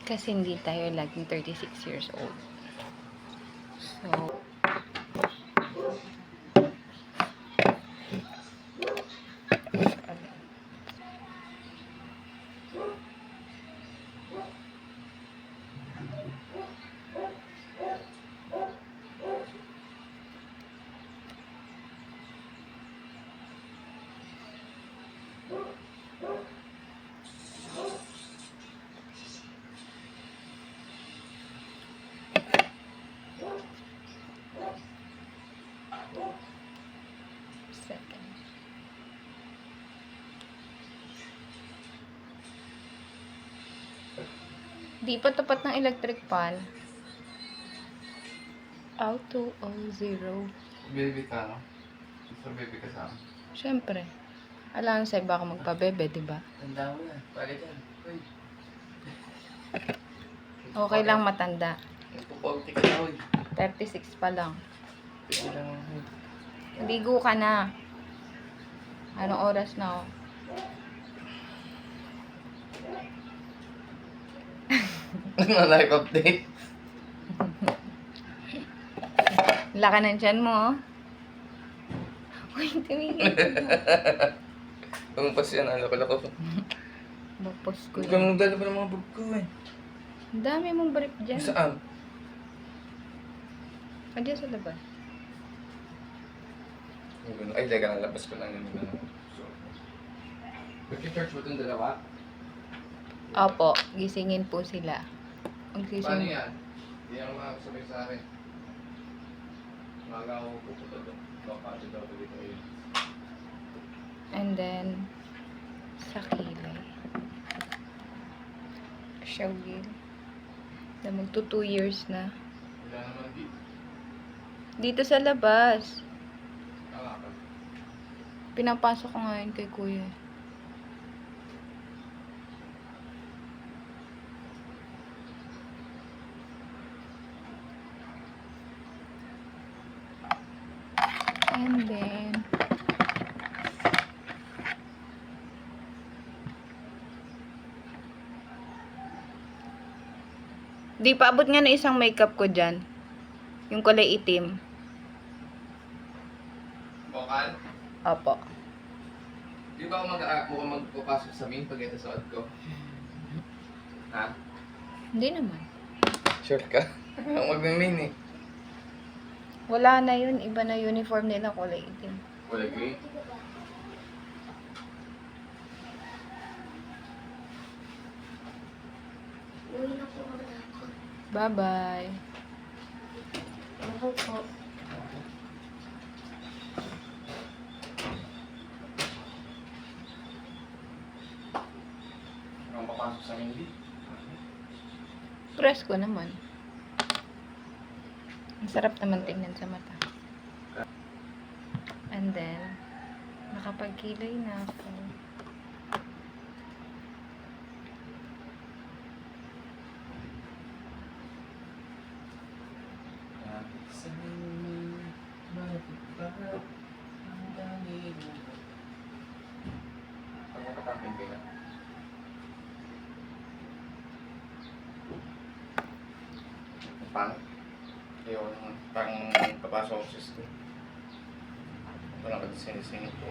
Kasi hindi tayo laging 36 years old. So, second. Di pa tapat ng electric pan. Auto 0. Baby ka, no? Gusto baby ka sa akin. Siyempre. Alam sa'yo baka magpabebe, diba? Tanda mo na. Pagod yan. Uy. Okay lang matanda. Nagpupagti ka na, uy. 36 pa lang. Tingnan lang. Ligo ka na. Anong oras na, oh? Ano, life update? Laka ng tiyan mo, oh. Uy, tumigil ka na. Tumumpas yan, lako-lako. Bapos ko Huwag kang yun. magdala pa ng mga bag ko, eh. Ang dami mong brief dyan. Saan? Andiyan sa labas. Ay, teka lang, labas ko lang yung ano. So, pag-church mo itong dalawa? Opo, gisingin po sila. Paano Gising. yan? Hindi ako makakasabay sa akin. Maga ako pupunta doon. Kapatid daw dito yun. And then, sa kilay. Shawgil. Na magto 2 years na. Wala naman dito. Dito sa labas. Tama ka. Pinapasok ko ngayon kay kuya. And then, di pa abot nga na isang makeup ko dyan. Yung kulay itim. Bokal? Opo. Di ba ako mukhang magpapasok sa main pag ito suot ko? Ha? Hindi naman. Sure ka? Ang mag-main eh. Wala na yun. Iba na uniform nila kulay itim. Wala green. Bye-bye. Ang papasok sa main di. Press ko naman. Ang sarap naman tingnan sa mata. And then, nakapagkilay na ako. Ang nakatapin ka na. Pangit. Ayaw naman. Parang papasok ako sa school. Wala ka sinisingit ko.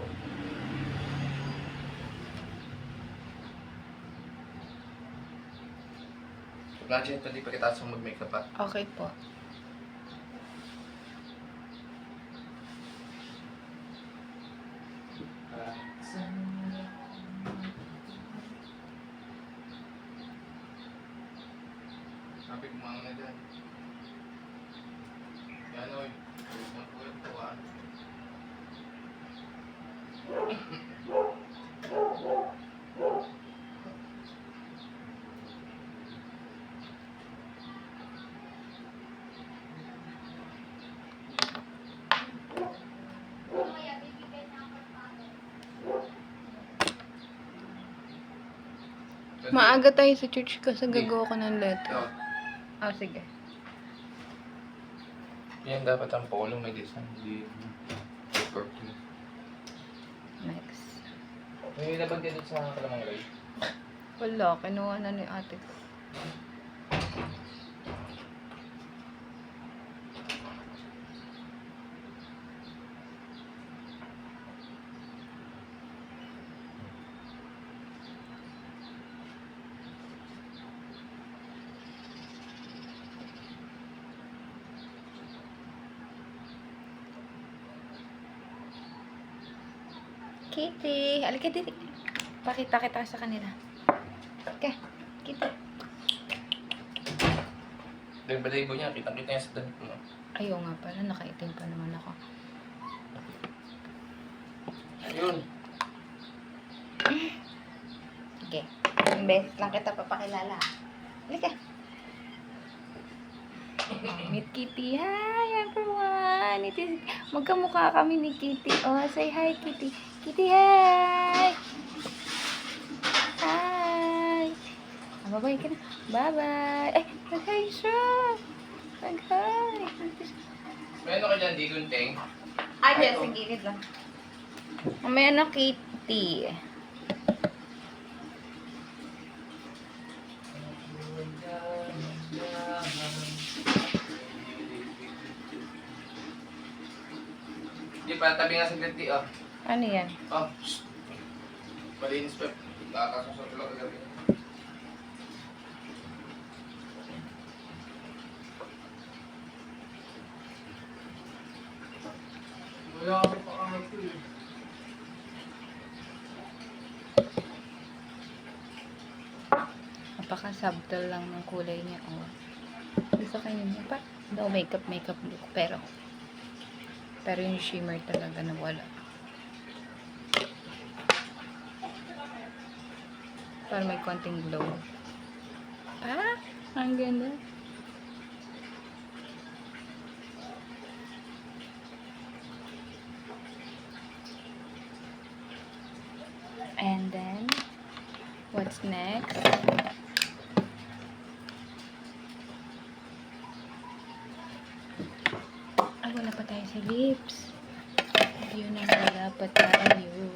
Imagine, pwede pa kita sa mag-makeup pa. Okay po. Sabi ko mga na dyan. Yan oy. Magpulit ko ah. Maaga tayo sa church kasi gagawa ko ng letter. Ito. Ah, sige. Yan dapat ang polo may design. Hindi. Purple. Next. May labag din sa kalamang ray. Wala, kinuha na ni ate ko. Kitty. Halika dito. Pakita kita sa kanila. Okay. Kitty. Dahil balayibo niya, kitang-kita niya sa damit mo. Ayaw nga pala. Nakaitim pa naman ako. Ayun. Sige. Imbes lang kita papakilala. Halika. Meet Kitty. Hi everyone. Magkamukha kami ni Kitty. Oh, say hi Kitty. Kitty, hi. Hi. Bye-bye ka na. Bye-bye. Ay, mag-hi siya. Mag-hi. Meron ka dyan, di gunting. Ay, yes, sa gilid lang. Mamaya na Kitty. Di pa, tabi nga sa ganti, oh. Ano yan? Oh, shh. Malinis pa. Nakakasusot lang kagabi. Wala ako pa kamati eh. Napaka-subtle lang ng kulay niya. Oh. Gusto kayo niya pa. Daw makeup look. Pero yung shimmer talaga na wala. Para may konting glow. Ah! Ang ganda. And then, what's next? Ay, wala pa tayo sa lips. Yun ang wala pa tayo.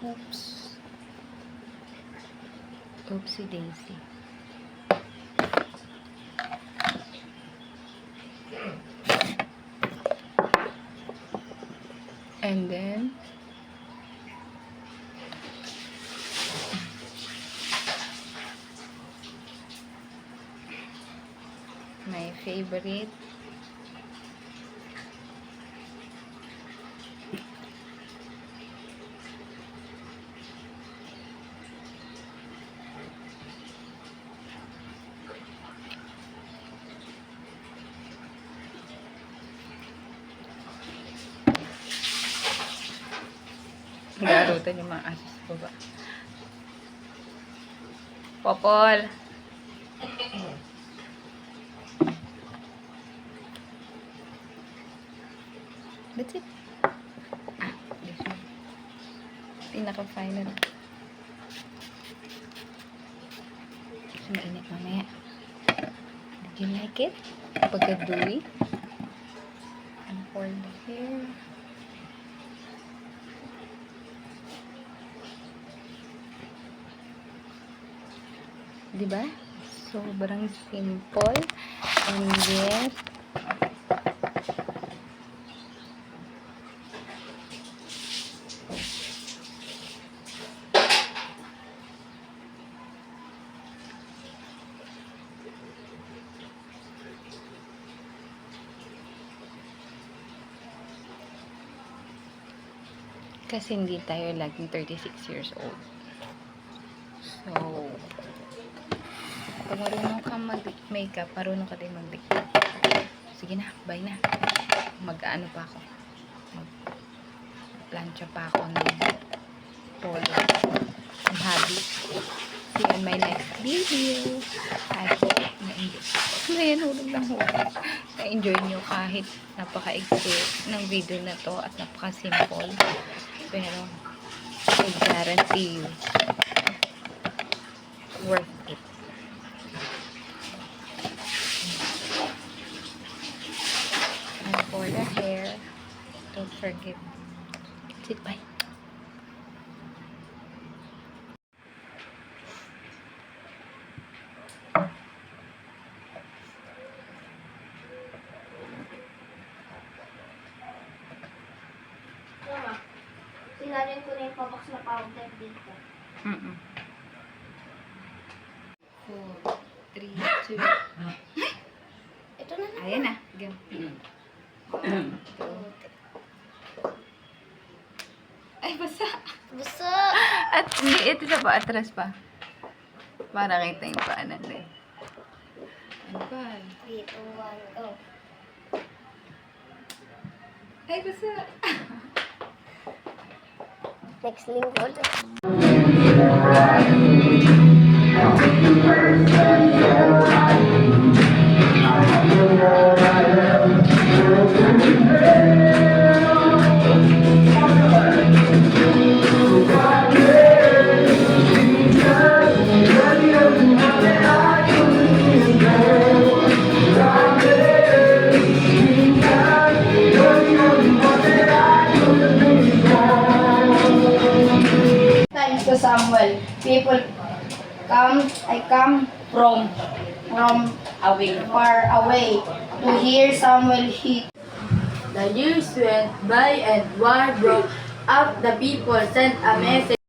Oops. Oopsie daisy. And then my favorite, garutan yung mga asis ko ba? Popol! That's it. Ah, this one. Pinaka-final. Kasi mainit mamaya. Did you like it? Pagka-dewy? And for the hair. Diba? Sobrang simple. And yet, kasi hindi tayo laging 36 years old. So, pag marunong kang mag-makeup, marunong ka din mag-makeup. Sige na, bye na. Mag-ano pa ako. Mag-plancha pa ako ng polo. Ang hobby. See you in my next video. I hope na-enjoy. Ngayon, hulog lang hulog. Na-enjoy nyo kahit napaka-exit ng video na to at napaka-simple. Pero, I guarantee you, worth it. And for the hair, don't forget. That's it, bye. Ilalim ko na yung pabox na powder dito. 4, 3, 2. Ito na na. Ayan na. Game. 1, 2. Ay, basa. Buso! At hindi, ito na pa. Atras pa. Para kita yung paanan din. Ano ba? 3, 2, 1, go. Ay, basa. Next linggo ulit. Times to Samuel. People I come from far away to hear Samuel hit. The years went by and war broke out. The people sent a message